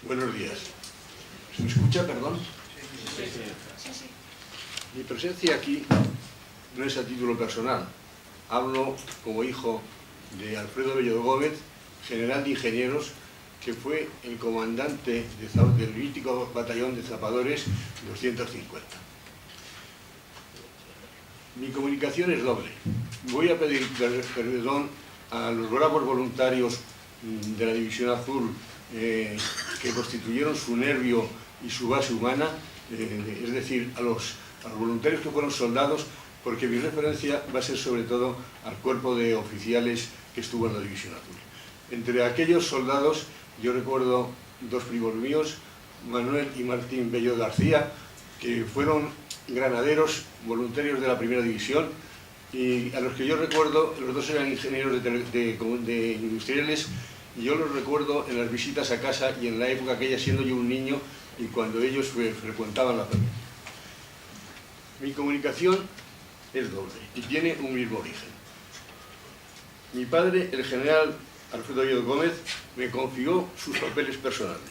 Buenos días. ¿Se me escucha, perdón? Sí. Mi presencia aquí no es a título personal. Hablo como hijo de Alfredo Bello Gómez, general de ingenieros, que fue el comandante del mítico batallón de zapadores 250. Mi comunicación es doble. Voy a pedir perdón a los bravos voluntarios de la División Azul que constituyeron su nervio y su base humana, es decir, a los voluntarios que fueron soldados, porque mi referencia va a ser sobre todo al cuerpo de oficiales que estuvo en la División Azul. Entre aquellos soldados yo recuerdo dos primos míos, Manuel y Martín Bello García, que fueron granaderos voluntarios de la primera división, y a los que yo recuerdo, los dos eran ingenieros de industriales, y yo los recuerdo en las visitas a casa y en la época aquella, siendo yo un niño y cuando ellos frecuentaban la familia. Mi comunicación es doble y tiene un mismo origen. Mi padre, el general Alfredo Bello Gómez, me confió sus papeles personales,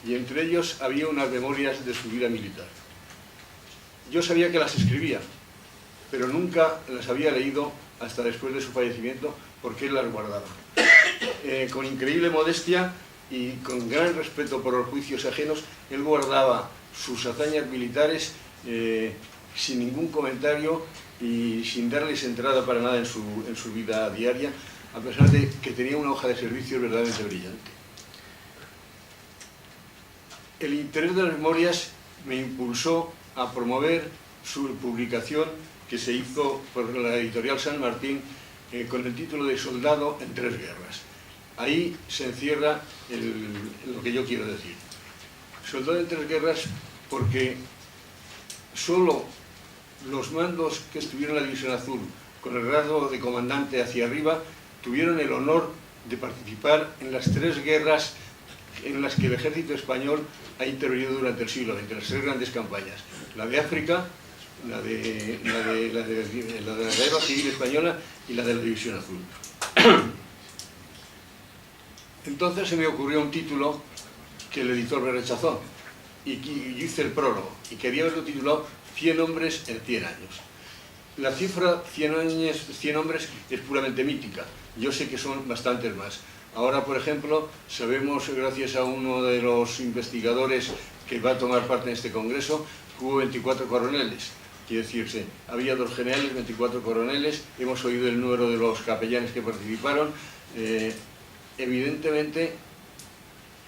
y entre ellos había unas memorias de su vida militar. Yo sabía que las escribía, pero nunca las había leído hasta después de su fallecimiento, porque él las guardaba. Con increíble modestia y con gran respeto por los juicios ajenos, él guardaba sus hazañas militares sin ningún comentario y sin darles entrada para nada en su vida diaria, a pesar de que tenía una hoja de servicios verdaderamente brillante. El interés de las memorias me impulsó a promover su publicación, que se hizo por la editorial San Martín, con el título de Soldado en tres guerras. Ahí se encierra lo que yo quiero decir. Soldado en tres guerras porque solo los mandos que estuvieron en la División Azul con el grado de comandante hacia arriba tuvieron el honor de participar en las tres guerras en las que el ejército español ha intervenido durante el siglo XX, las tres grandes campañas: la de África, la de la Guerra Civil Española y la de la División Azul. Entonces se me ocurrió un título que el editor me rechazó, y yo hice el prólogo, y quería haberlo titulado 100 hombres en 100 años. La cifra 100 hombres es puramente mítica. Yo sé que son bastantes más. Ahora, por ejemplo, sabemos, gracias a uno de los investigadores que va a tomar parte en este congreso, que hubo 24 coroneles. Quiere decirse, había 2 generales, 24 coroneles. Hemos oído el número de los capellanes que participaron. Evidentemente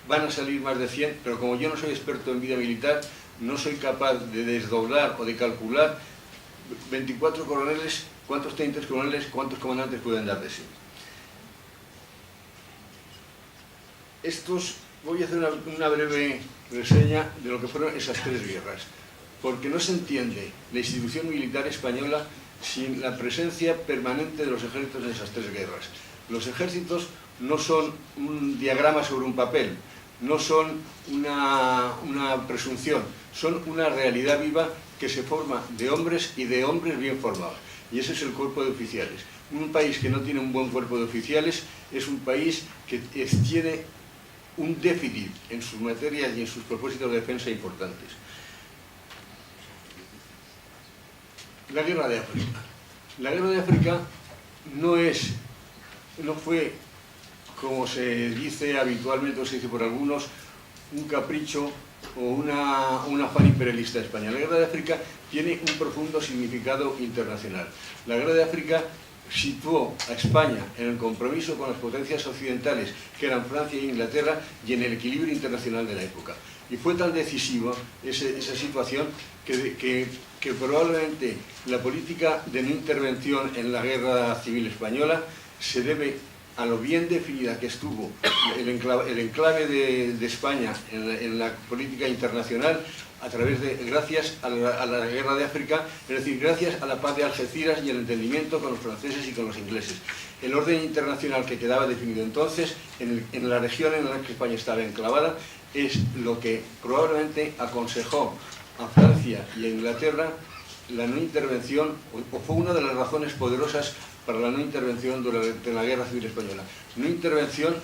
van a salir más de 100, pero como yo no soy experto en vida militar, no soy capaz de desdoblar o de calcular 24 coroneles, cuántos tenientes coroneles, cuántos comandantes pueden dar de sí. Voy a hacer una breve reseña de lo que fueron esas tres guerras, porque no se entiende la institución militar española sin la presencia permanente de los ejércitos en esas tres guerras. Los ejércitos no son un diagrama sobre un papel, no son una presunción, son una realidad viva que se forma de hombres y de hombres bien formados. Y ese es el cuerpo de oficiales. Un país que no tiene un buen cuerpo de oficiales es un país que tiene un déficit en sus materias y en sus propósitos de defensa importantes. La guerra de África. La guerra de África no fue, como se dice habitualmente, o se dice por algunos, un capricho o un afán imperialista español. La guerra de África tiene un profundo significado internacional. La guerra de África situó a España en el compromiso con las potencias occidentales, que eran Francia e Inglaterra, y en el equilibrio internacional de la época. Y fue tan decisiva esa situación que probablemente la política de no intervención en la guerra civil española se debe a lo bien definida que estuvo el enclave de España en la política internacional, gracias a la guerra de África, es decir, gracias a la paz de Algeciras y el entendimiento con los franceses y con los ingleses. El orden internacional que quedaba definido entonces en la región en la que España estaba enclavada es lo que probablemente aconsejó a Francia y a Inglaterra la no intervención, o fue una de las razones poderosas para la no intervención durante la Guerra Civil Española. No intervención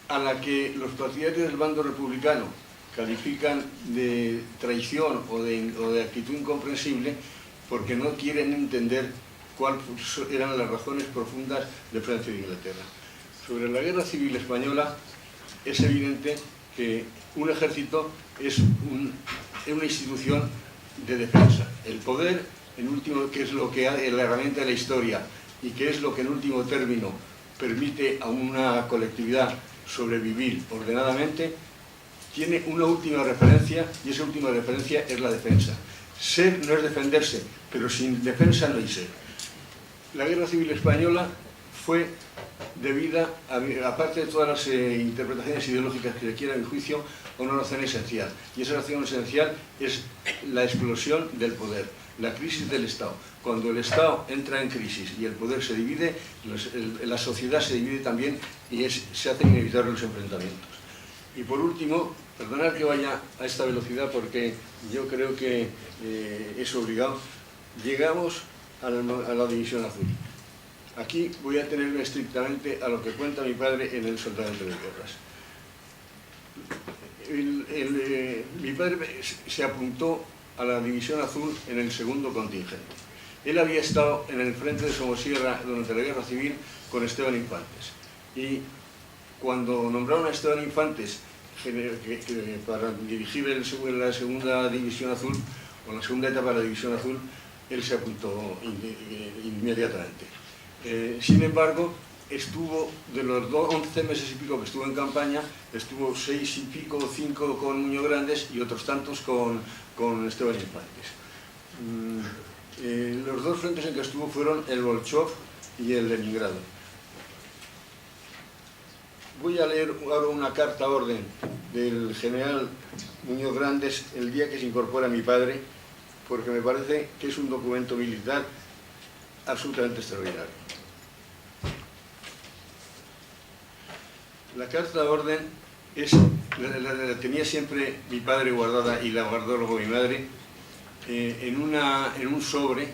a la que los partidarios del bando republicano califican de traición o de actitud incomprensible porque no quieren entender cuáles eran las razones profundas de Francia y de Inglaterra. Sobre la Guerra Civil Española es evidente que un ejército es una institución de defensa. El poder, en último, que es lo que es la herramienta de la historia y que es lo que en último término permite a una colectividad sobrevivir ordenadamente, tiene una última referencia, y esa última referencia es la defensa. Ser no es defenderse, pero sin defensa no hay ser. La Guerra Civil Española fue debida, aparte de todas las interpretaciones ideológicas que le quieran, a mi juicio, a una razón esencial. Y esa razón esencial es la explosión del poder, la crisis del Estado. Cuando el Estado entra en crisis y el poder se divide, la sociedad se divide también y se hacen inevitables los enfrentamientos. Y por último, perdonad que vaya a esta velocidad porque yo creo que es obligado, llegamos a la División Azul. Aquí voy a tenerme estrictamente a lo que cuenta mi padre en El Soldado entre las Guerras. Mi padre se apuntó a la División Azul en el segundo contingente. Él había estado en el frente de Somosierra durante la Guerra Civil con Esteban Infantes. Y cuando nombraron a Esteban Infantes para dirigir la segunda División Azul, o la segunda etapa de la División Azul, él se apuntó inmediatamente. Sin embargo, estuvo, de los 11 meses y pico que estuvo en campaña, estuvo 6 y pico, 5 con Muñoz Grandes y otros tantos con Esteban Infantes. Los dos frentes en que estuvo fueron el Bolchov y el Leningrado. Voy a leer ahora una carta orden del general Muñoz Grandes el día que se incorpora mi padre, porque me parece que es un documento militar absolutamente extraordinario. La carta orden la tenía siempre mi padre guardada y la guardó luego mi madre en un sobre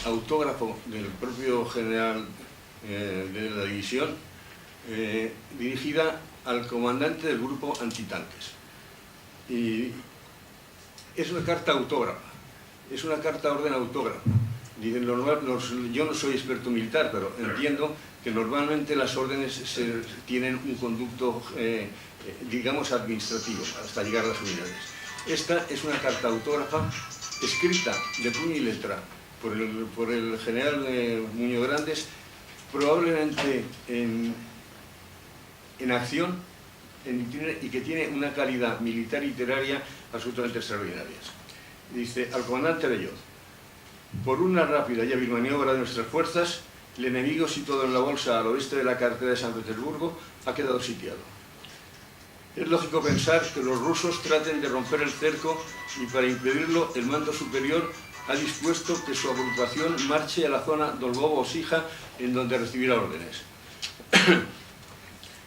autógrafo del propio general de la división, dirigida al comandante del grupo antitanques. Y es una carta autógrafa, es una carta orden autógrafa. Yo no soy experto militar, pero entiendo que normalmente las órdenes tienen un conducto, digamos, administrativo, hasta llegar a las unidades. Esta es una carta autógrafa escrita de puño y letra por el general Muñoz Grandes, probablemente en acción, y que tiene una calidad militar y literaria absolutamente extraordinarias. Dice: al comandante Belloz, por una rápida y hábil maniobra de nuestras fuerzas, el enemigo, situado en la bolsa al oeste de la carretera de San Petersburgo, ha quedado sitiado. Es lógico pensar que los rusos traten de romper el cerco y para impedirlo el mando superior ha dispuesto que su agrupación marche a la zona Dolgovo-Osija, en donde recibirá órdenes.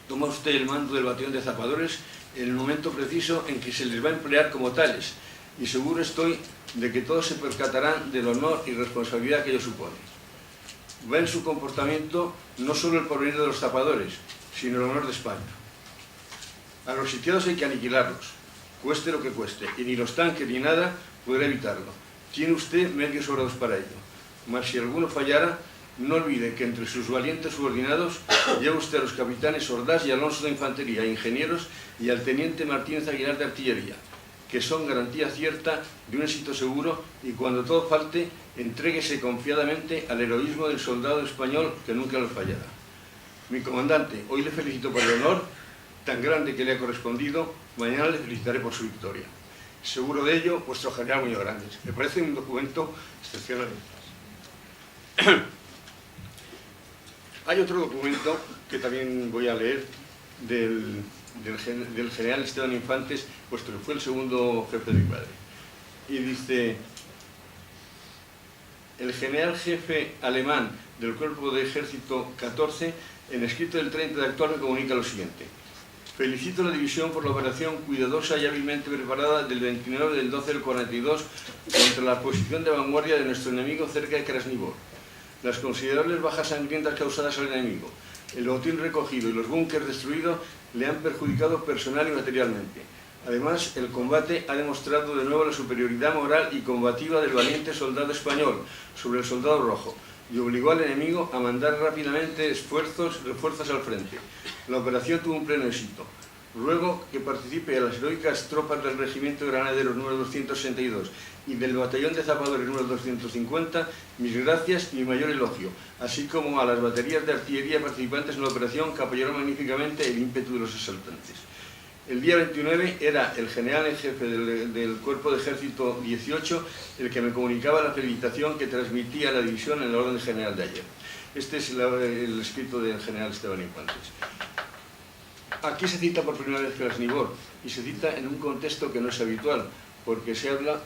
Toma usted el mando del batallón de zapadores en el momento preciso en que se les va a emplear como tales, y seguro estoy de que todos se percatarán del honor y responsabilidad que ello supone. Va en su comportamiento no solo el porvenir de los zapadores, sino el honor de España. A los sitiados hay que aniquilarlos, cueste lo que cueste, y ni los tanques ni nada podrá evitarlo. Tiene usted medios sobrados para ello. Mas si alguno fallara, no olvide que entre sus valientes subordinados lleva usted a los capitanes Ordaz y Alonso de Infantería, ingenieros, y al teniente Martínez Aguilar de Artillería, que son garantía cierta de un éxito seguro, y cuando todo falte, entréguese confiadamente al heroísmo del soldado español que nunca lo fallará. Mi comandante, hoy le felicito por el honor tan grande que le ha correspondido, mañana le felicitaré por su victoria. Seguro de ello, vuestro general Muñoz Grandes. Me parece un documento excepcional. Hay otro documento que también voy a leer del general Esteban Infantes, puesto que fue el segundo jefe de mi padre. Y dice: el general jefe alemán del Cuerpo de Ejército 14, en escrito del 30 de octubre, me comunica lo siguiente: felicito a la división por la operación cuidadosa y hábilmente preparada del 29 del 12 del 42 contra la posición de vanguardia de nuestro enemigo cerca de Krasnivor. Las considerables bajas sangrientas causadas al enemigo, el botín recogido y los búnkers destruidos le han perjudicado personal y materialmente. Además, el combate ha demostrado de nuevo la superioridad moral y combativa del valiente soldado español sobre el soldado rojo y obligó al enemigo a mandar rápidamente refuerzos al frente. La operación tuvo un pleno éxito. Ruego que participe a las heroicas tropas del Regimiento de Granaderos número 262 y del Batallón de Zapadores número 250 mis gracias y mi mayor elogio, así como a las baterías de artillería participantes en la operación que apoyaron magníficamente el ímpetu de los asaltantes. El día 29 era el general en jefe del Cuerpo de Ejército 18 el que me comunicaba la felicitación que transmitía la división en la orden general de ayer. Este es el escrito del general Esteban Infantes. Aquí se cita por primera vez Krasnivor y se cita en un contexto que no es habitual, porque se habla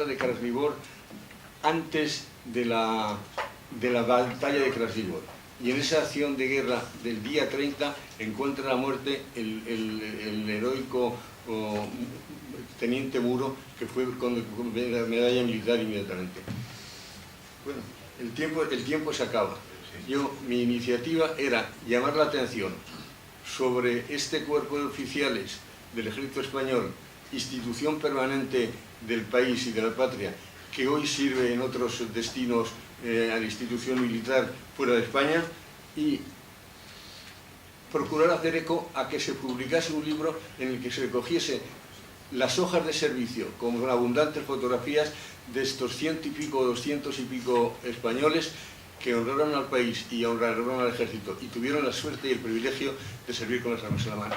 de Krasnivor antes de la batalla de Krasnivor. Y en esa acción de guerra del día 30 encuentra la muerte el heroico teniente Muro, que fue con medalla militar inmediatamente. Bueno, el tiempo se acaba. Mi iniciativa era llamar la atención sobre este cuerpo de oficiales del Ejército Español, institución permanente del país y de la patria, que hoy sirve en otros destinos a la institución militar fuera de España, y procurar hacer eco a que se publicase un libro en el que se recogiese las hojas de servicio con abundantes fotografías de estos 100 y pico, 200 y pico españoles que honraron al país y honraron al ejército y tuvieron la suerte y el privilegio de servir con las armas en la mano.